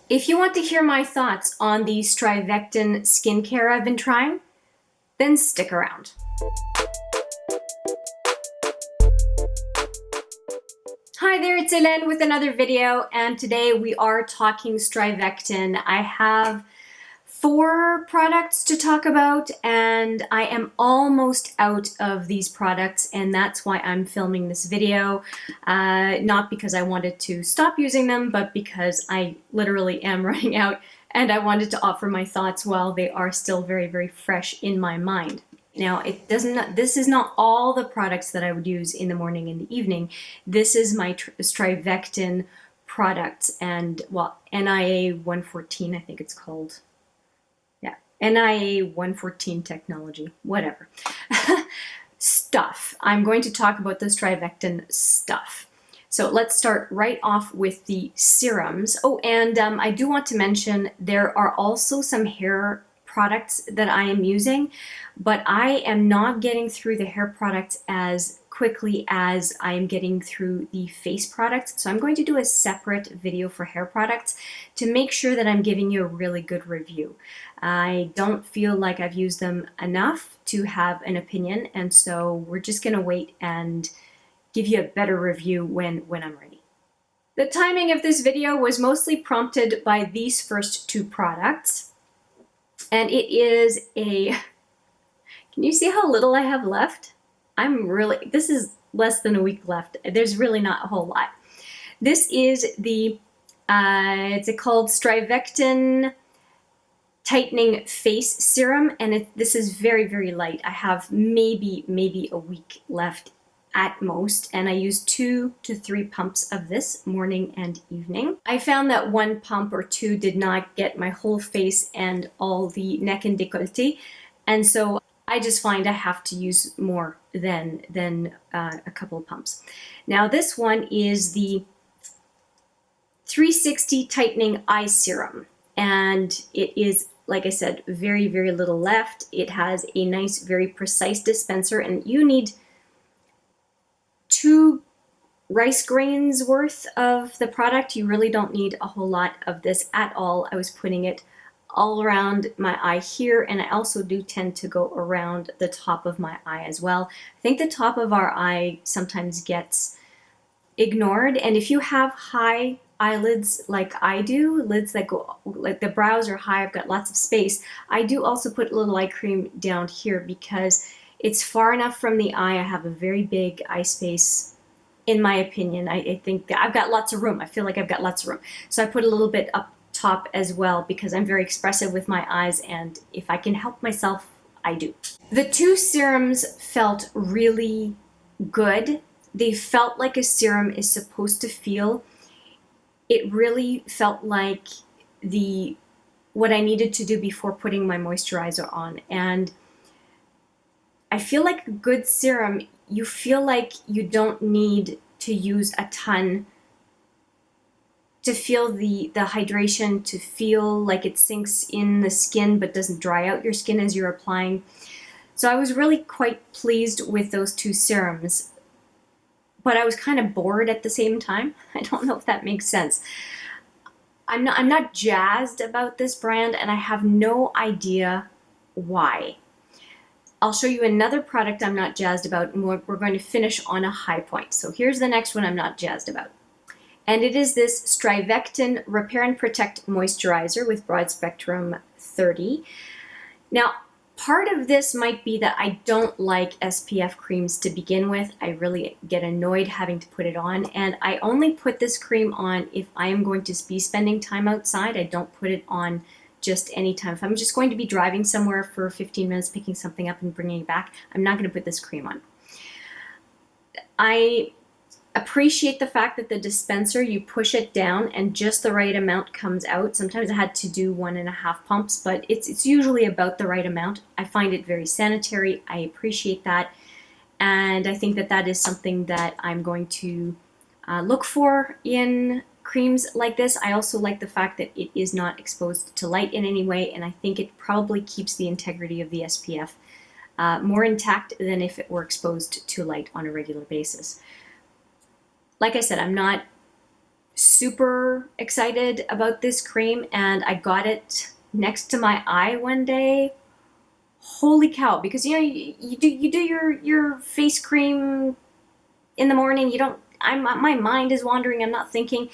If you want to hear my thoughts on the StriVectin skincare I've been trying, then stick around. Hi there, it's Hélène with another video, and today we are talking StriVectin. I have 4 products to talk about, and I am almost out of these products, and that's why I'm filming this video. Not because I wanted to stop using them, but because I literally am running out, and I wanted to offer my thoughts while they are still very, very fresh in my mind. Now, this is not all the products that I would use in the morning and the evening. This is my StriVectin products, and well, NIA 114, I think it's called. Yeah, NIA 114 technology, whatever. Stuff. I'm going to talk about the StriVectin stuff. So let's start right off with the serums. Oh, and I do want to mention there are also some hair products that I am using, but I am not getting through the hair products as quickly as I am getting through the face products. So I'm going to do a separate video for hair products to make sure that I'm giving you a really good review. I don't feel like I've used them enough to have an opinion, and so we're just gonna wait and give you a better review when I'm ready. The timing of this video was mostly prompted by these first 2 products. And it is a, can you see how little I have left? This is less than a week left. There's really not a whole lot. This is the, it's called StriVectin Tightening Face Serum, and this is very, very light. I have maybe a week left at most, and I use 2 to 3 pumps of this morning and evening. I found that 1 pump or 2 did not get my whole face and all the neck and décolleté, and so I just find I have to use more than a couple of pumps. Now this one is the 360 Tightening Eye Serum, and it is, like I said, very, very little left. It has a nice, very precise dispenser, and you need 2 rice grains worth of the product. You really don't need a whole lot of this at all. I was putting it all around my eye here, and I also do tend to go around the top of my eye as well. I think the top of our eye sometimes gets ignored, and if you have high eyelids like I do, lids that go, like the brows are high, I've got lots of space, I do also put a little eye cream down here because it's far enough from the eye. I have a very big eye space, in my opinion. I think that I've got lots of room. I feel like I've got lots of room. So I put a little bit up top as well because I'm very expressive with my eyes, and if I can help myself, I do. The 2 serums felt really good. They felt like a serum is supposed to feel. It really felt like what I needed to do before putting my moisturizer on, and I feel like a good serum, you feel like you don't need to use a ton to feel the hydration, to feel like it sinks in the skin but doesn't dry out your skin as you're applying. So I was really quite pleased with those 2 serums, but I was kind of bored at the same time. I don't know if that makes sense. I'm not jazzed about this brand, and I have no idea why. I'll show you another product I'm not jazzed about, and we're going to finish on a high point. So here's the next one I'm not jazzed about. And it is this StriVectin Repair and Protect Moisturizer with Broad Spectrum 30. Now, part of this might be that I don't like SPF creams to begin with. I really get annoyed having to put it on, and I only put this cream on if I am going to be spending time outside. I don't put it on just anytime. If I'm just going to be driving somewhere for 15 minutes, picking something up and bringing it back, I'm not going to put this cream on. I appreciate the fact that the dispenser, you push it down and just the right amount comes out. Sometimes I had to do 1.5 pumps, but it's usually about the right amount. I find it very sanitary. I appreciate that, and I think that that is something that I'm going to look for in creams like this. I also like the fact that it is not exposed to light in any way, and I think it probably keeps the integrity of the SPF more intact than if it were exposed to light on a regular basis. Like I said, I'm not super excited about this cream, and I got it next to my eye one day. Holy cow, because you do your face cream in the morning, you don't, my mind is wandering, I'm not thinking.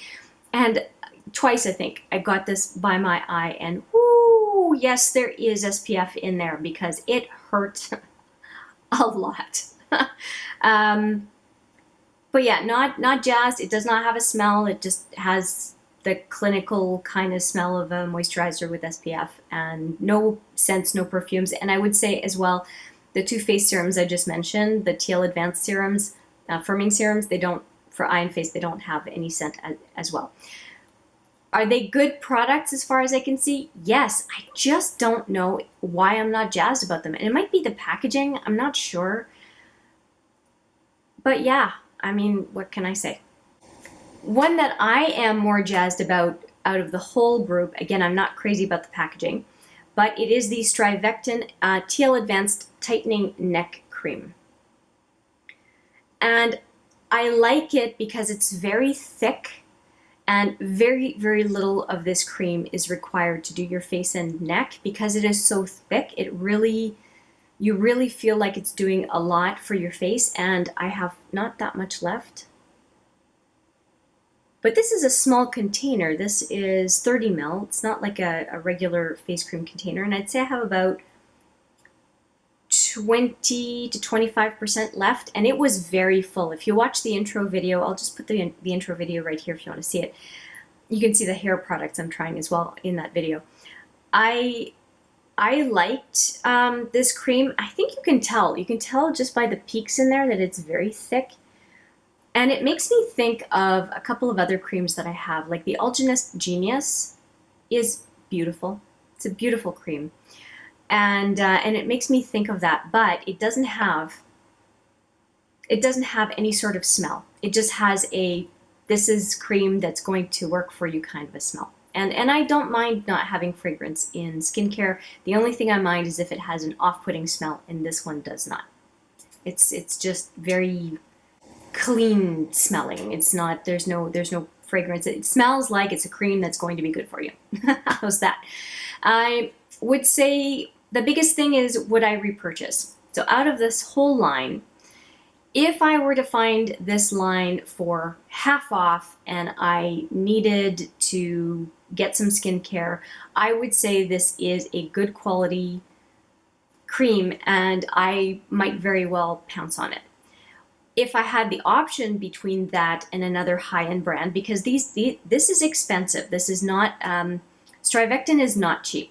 And twice I think I got this by my eye, and whoo, yes, there is SPF in there because it hurt a lot. um, but yeah, not jazzed. It does not have a smell. It just has the clinical kind of smell of a moisturizer with SPF, and no scents, no perfumes. And I would say as well, the two face serums I just mentioned, the TL Advanced serums, firming serums, they don't, for eye and face, they don't have any scent as well. Are they good products as far as I can see? Yes. I just don't know why I'm not jazzed about them. And it might be the packaging. I'm not sure. But yeah, I mean, what can I say? One that I am more jazzed about out of the whole group, again, I'm not crazy about the packaging, but it is the StriVectin TL Advanced Tightening Neck Cream. And I like it because it's very thick, and very, very little of this cream is required to do your face and neck. Because it is so thick, you really feel like it's doing a lot for your face. And I have not that much left. But this is a small container. This is 30 ml. It's not like a regular face cream container. And I'd say I have about 20 to 25% left, and it was very full. If you watch the intro video, I'll just put the intro video right here if you want to see it. You can see the hair products I'm trying as well in that video. I liked this cream. I think you can tell just by the peaks in there that it's very thick. And it makes me think of a couple of other creams that I have, like the Algenist Genius is beautiful. It's a beautiful cream. And it makes me think of that, but it doesn't have any sort of smell. It just has this is cream that's going to work for you kind of a smell. And I don't mind not having fragrance in skincare. The only thing I mind is if it has an off-putting smell, and this one does not. It's just very clean smelling. It's not, there's no fragrance. It smells like it's a cream that's going to be good for you. How's that? I would say the biggest thing is, would I repurchase? So out of this whole line, if I were to find this line for half off and I needed to get some skincare, I would say this is a good quality cream, and I might very well pounce on it. If I had the option between that and another high-end brand, because this is expensive. This is not, StriVectin is not cheap.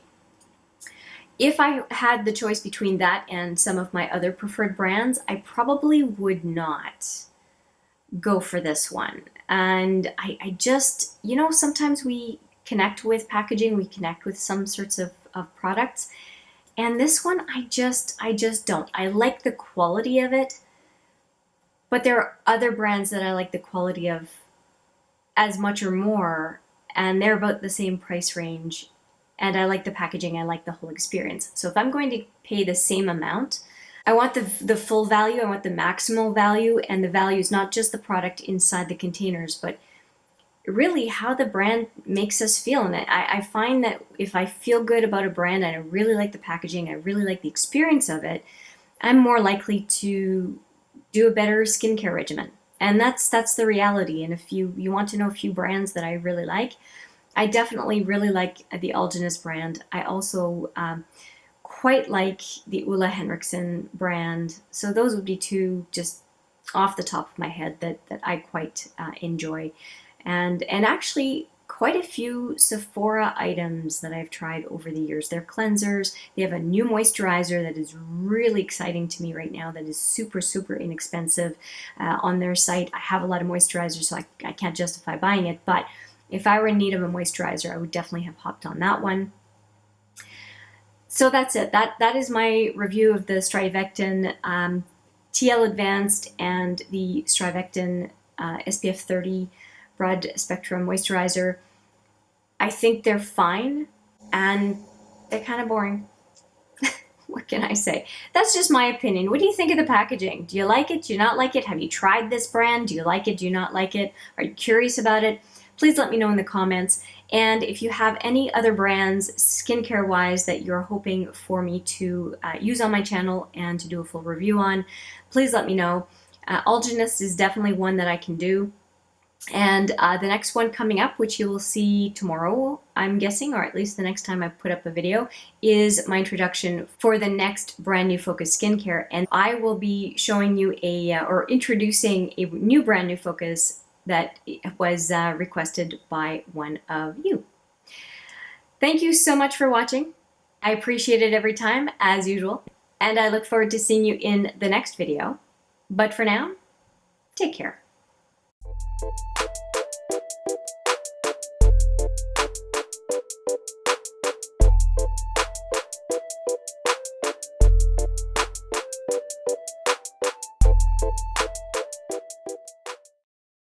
If I had the choice between that and some of my other preferred brands, I probably would not go for this one. And I just, sometimes we connect with packaging, we connect with some sorts of products. And this one, I just don't. I like the quality of it, but there are other brands that I like the quality of as much or more, and they're about the same price range. And I like the packaging, I like the whole experience. So if I'm going to pay the same amount, I want the full value, I want the maximal value, and the value is not just the product inside the containers, but really how the brand makes us feel. And I find that if I feel good about a brand and I really like the packaging, I really like the experience of it, I'm more likely to do a better skincare regimen. And that's the reality. And if you want to know a few brands that I really like, I definitely really like the Algenist brand. I also quite like the Ulla Henriksen brand. So those would be two just off the top of my head that I quite enjoy. And actually quite a few Sephora items that I've tried over the years. They're cleansers. They have a new moisturizer that is really exciting to me right now that is super, super inexpensive on their site. I have a lot of moisturizers, so I can't justify buying it, but if I were in need of a moisturizer, I would definitely have hopped on that one. So that's it. That is my review of the StriVectin TL Advanced and the StriVectin SPF 30 Broad Spectrum Moisturizer. I think they're fine, and they're kind of boring. What can I say? That's just my opinion. What do you think of the packaging? Do you like it? Do you not like it? Have you tried this brand? Do you like it? Do you not like it? Are you curious about it? please let me know in the comments. And if you have any other brands, skincare wise, that you're hoping for me to use on my channel and to do a full review on, please let me know. Algenist is definitely one that I can do. And the next one coming up, which you will see tomorrow, I'm guessing, or at least the next time I put up a video, is my introduction for the next brand new focus skincare. And I will be showing you or introducing a new brand new focus that was requested by one of you. Thank you so much for watching. I appreciate it every time, as usual. And I look forward to seeing you in the next video. But for now, take care.